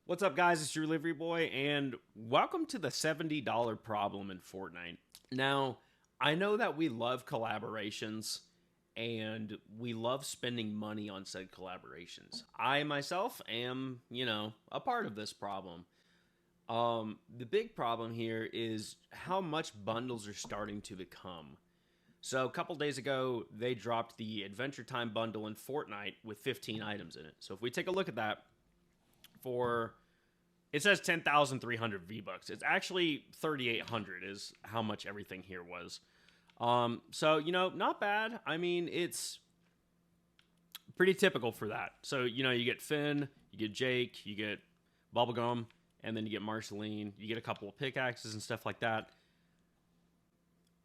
What's up, guys? It's your Delivery Boy, and welcome to the $70 problem in Fortnite. Now, I know that we love collaborations, and we love spending money on said collaborations. I myself am, a part of this problem. The big problem here is how much bundles are starting to become. So, a couple days ago, they dropped the Adventure Time bundle in Fortnite with 15 items in it. So, if we take a look at that, for it says 10,300 V-Bucks. It's actually 3,800 is how much everything here was. So, not bad. I mean, it's pretty typical for that. So, you get Finn, you get Jake, you get Bubblegum, and then you get Marceline. You get a couple of pickaxes and stuff like that.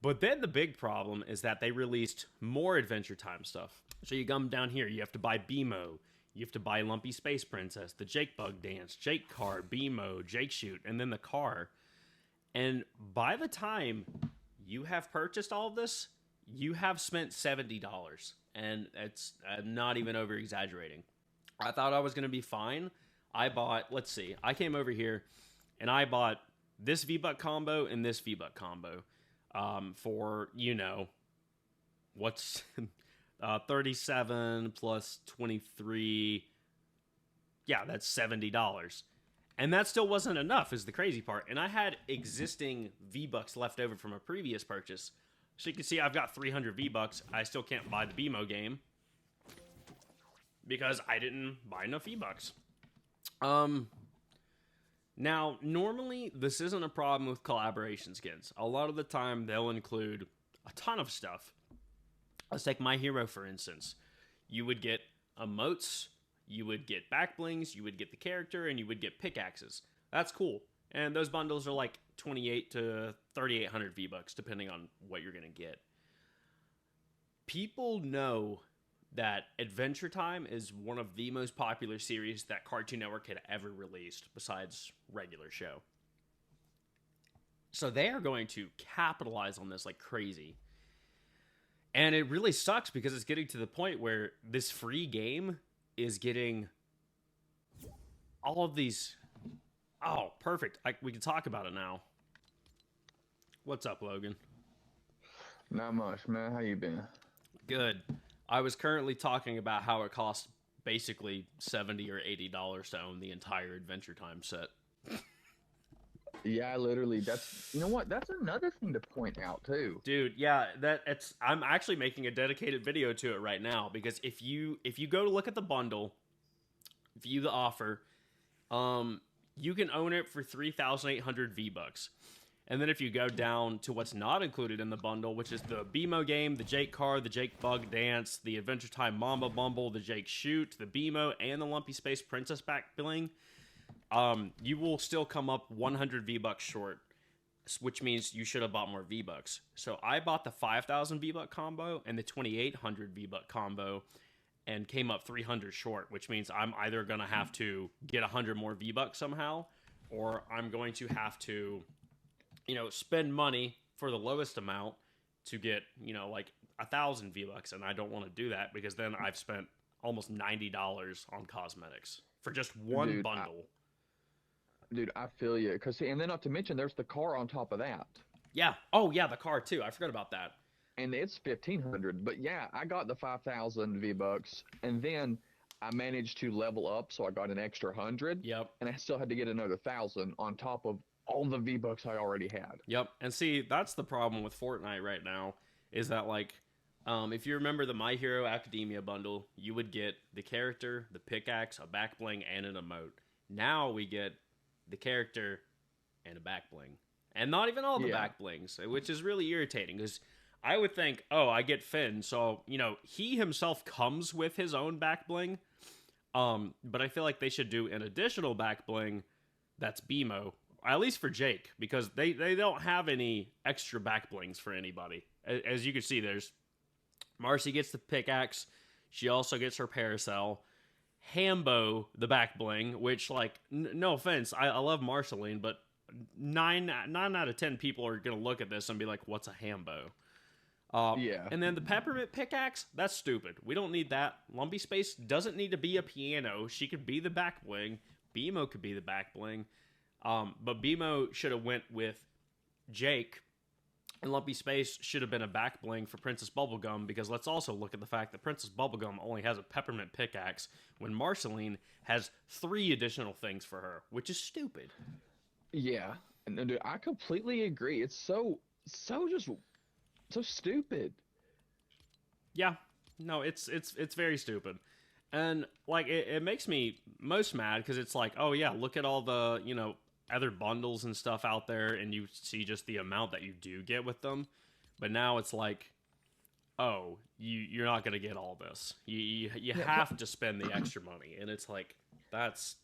But then the big problem is that they released more Adventure Time stuff. So you come down here, you have to buy BMO. You have to buy Lumpy Space Princess, the Jake Bug Dance, Jake Car, BMO, Jake Shoot, and then the car. And by the time you have purchased all of this, you have spent $70. And it's not even over exaggerating. I thought I was going to be fine. I bought, let's see, I came over here and I bought this V-Buck combo and this V-Buck combo for, what's 37 plus 23. Yeah, that's $70. And that still wasn't enough, is the crazy part. And I had existing V-Bucks left over from a previous purchase. So you can see I've got 300 V-Bucks. I still can't buy the BMO game because I didn't buy enough V-Bucks. Now, normally, this isn't a problem with collaboration skins. A lot of the time, they'll include a ton of stuff. Let's take My Hero, for instance. You would get emotes, you would get back blings, you would get the character, and you would get pickaxes. That's cool. And those bundles are like 28 to 3,800 V-Bucks, depending on what you're going to get. People know that Adventure Time is one of the most popular series that Cartoon Network had ever released, besides regular show. So they are going to capitalize on this like crazy. And it really sucks because it's getting to the point where this free game is getting all of these. Oh, perfect. We can talk about it now. What's up, Logan? Not much, man. How you been? Good. I was currently talking about how it costs basically $70 or $80 to own the entire Adventure Time set. Yeah, literally. You know what? That's another thing to point out too. Dude, yeah, I'm actually making a dedicated video to it right now because if you go to look at the bundle, view the offer, you can own it for 3,800 V-Bucks. And then if you go down to what's not included in the bundle, which is the BMO game, the Jake Car, the Jake Bug Dance, the Adventure Time Mamba Bumble, the Jake Shoot, the BMO, and the Lumpy Space Princess back bling, you will still come up 100 V-Bucks short, which means you should have bought more V-Bucks. So I bought the 5,000 V-Buck combo and the 2,800 V-Buck combo and came up 300 short, which means I'm either going to have to get 100 more V-Bucks somehow, or I'm going to have to, spend money for the lowest amount to get, like 1,000 V-Bucks. And I don't want to do that because then I've spent almost $90 on cosmetics for just one bundle. Dude, I feel you. And then not to mention, there's the car on top of that. Yeah. Oh, yeah, the car too. I forgot about that. And it's 1,500. But yeah, I got the 5,000 V-Bucks, and then I managed to level up, so I got an extra 100. Yep. And I still had to get another 1,000 on top of all the V-Bucks I already had. Yep. And see, that's the problem with Fortnite right now, is that if you remember the My Hero Academia bundle, you would get the character, the pickaxe, a back bling, and an emote. Now we get the character and a back bling, and not even all the back blings, which is really irritating because I would think, oh, I get Finn, so he himself comes with his own back bling, but I feel like they should do an additional back bling that's BMO, at least for Jake, because they don't have any extra back blings for anybody. As you can see, there's Marcy gets the pickaxe, she also gets her parasol. Hambo, the back bling, which, no offense, I love Marceline, but 9 out of 10 people are going to look at this and be like, what's a Hambo? Yeah. And then the peppermint pickaxe, that's stupid. We don't need that. Lumpy Space doesn't need to be a piano. She could be the back bling. BMO could be the back bling. But BMO should have went with Jake, and Lumpy Space should have been a back bling for Princess Bubblegum, because let's also look at the fact that Princess Bubblegum only has a peppermint pickaxe when Marceline has 3 additional things for her, which is stupid. Yeah, and dude, I completely agree. It's so stupid. Yeah, no, it's very stupid. And like it makes me most mad because it's like, oh yeah, look at all the, other bundles and stuff out there, and you see just the amount that you do get with them. But now it's like, oh, you're not gonna get all this. You have to spend the extra money, and it's like it's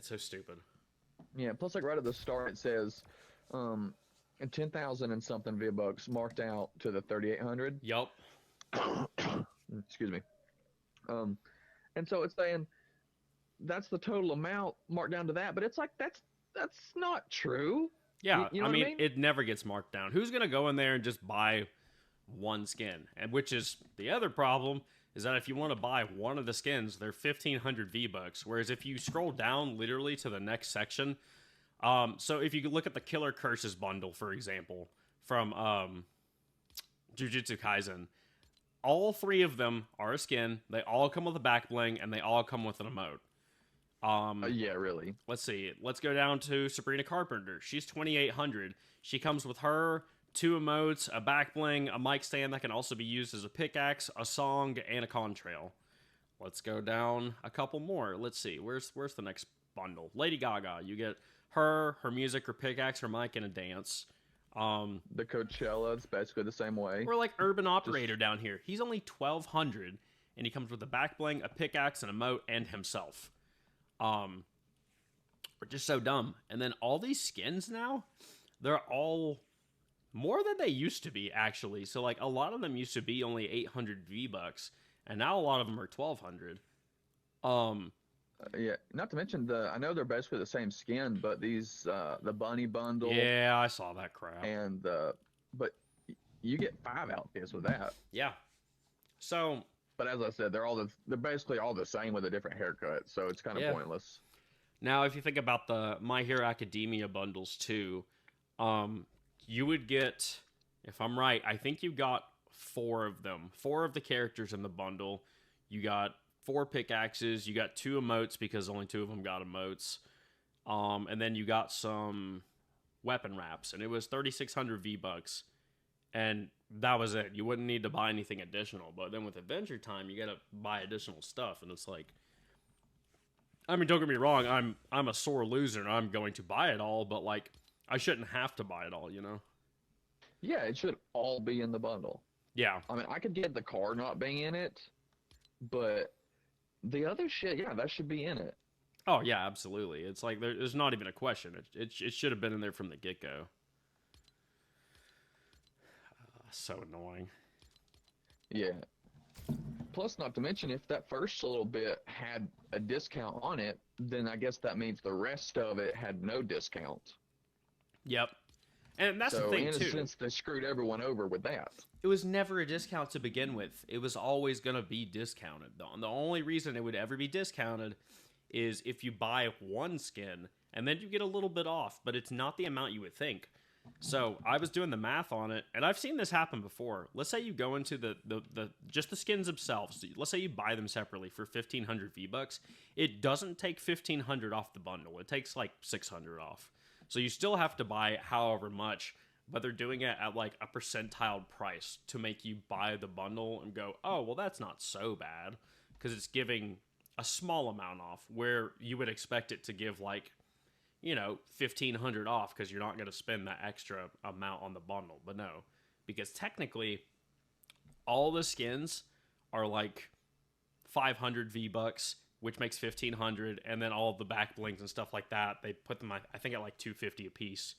so stupid. Yeah, plus like right at the start it says 10,000 and something V-Bucks marked out to the 3,800. Yup. Excuse me. And so it's saying that's the total amount marked down to that, but it's like that's not true. Yeah, you know I what mean, it never gets marked down. Who's gonna go in there and just buy one skin? And which is the other problem, is that if you want to buy one of the skins, they're 1,500 V-Bucks. Whereas if you scroll down literally to the next section, so if you look at the Killer Curses bundle, for example, from Jujutsu Kaisen, all 3 of them are a skin. They all come with a back bling, and they all come with an emote. Yeah, really. Let's see. Let's go down to Sabrina Carpenter. She's 2,800. She comes with her 2 emotes, a back bling, a mic stand that can also be used as a pickaxe, a song, and a contrail. Let's go down a couple more. Let's see. Where's the next bundle? Lady Gaga. You get her music, her pickaxe, her mic, and a dance. The Coachella, it's basically the same way. Or like Urban Operator down here. He's only 1,200, and he comes with a back bling, a pickaxe, an emote, and himself. We're just so dumb. And then all these skins now, they're all more than they used to be, actually. So like a lot of them used to be only 800 V-Bucks, and now a lot of them are 1,200. Yeah, not to mention I know they're basically the same skin, but these the bunny bundle. Yeah, I saw that crap. And but you get 5 outfits with that. Yeah. So, but as I said, they're basically all the same with a different haircut, so it's kind of pointless. Now, if you think about the My Hero Academia bundles too, you would get, if I'm right, I think you got 4 of them. 4 of the characters in the bundle. You got 4 pickaxes. You got 2 emotes because only 2 of them got emotes. And then you got some weapon wraps, and it was 3,600 V-Bucks. And that was it. You wouldn't need to buy anything additional. But then with Adventure Time, you gotta buy additional stuff, and it's like, I mean, don't get me wrong, I'm a sore loser and I'm going to buy it all, but like, I shouldn't have to buy it all, Yeah, it should all be in the bundle. Yeah. I mean, I could get the car not being in it, but the other shit, yeah, that should be in it. Oh yeah, absolutely. It's like there's not even a question. It should have been in there from the get-go. So annoying. Yeah. Plus, not to mention, if that first little bit had a discount on it, then I guess that means the rest of it had no discount. Yep. And that's the thing, too. So, in a sense, they screwed everyone over with that. It was never a discount to begin with. It was always going to be discounted. The only reason it would ever be discounted is if you buy one skin, and then you get a little bit off, but it's not the amount you would think. So I was doing the math on it, and I've seen this happen before. Let's say you go into the just the skins themselves. Let's say you buy them separately for 1,500 V-Bucks. It doesn't take 1,500 off the bundle. It takes like 600 off. So you still have to buy however much, but they're doing it at like a percentile price to make you buy the bundle and go, oh, well, that's not so bad, because it's giving a small amount off where you would expect it to give like, 1,500 off, because you're not going to spend that extra amount on the bundle. But no, because technically all the skins are like 500 V-Bucks, which makes 1,500, and then all of the back blings and stuff like that, they put them, I think, at like 250 a piece,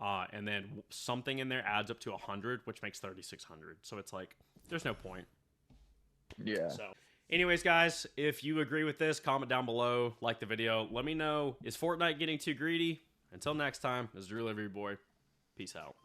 and then something in there adds up to 100, which makes 3,600. So it's like, there's no point. Yeah. So anyways, guys, if you agree with this, comment down below, like the video. Let me know, is Fortnite getting too greedy? Until next time, this is Drew Livery Boy. Peace out.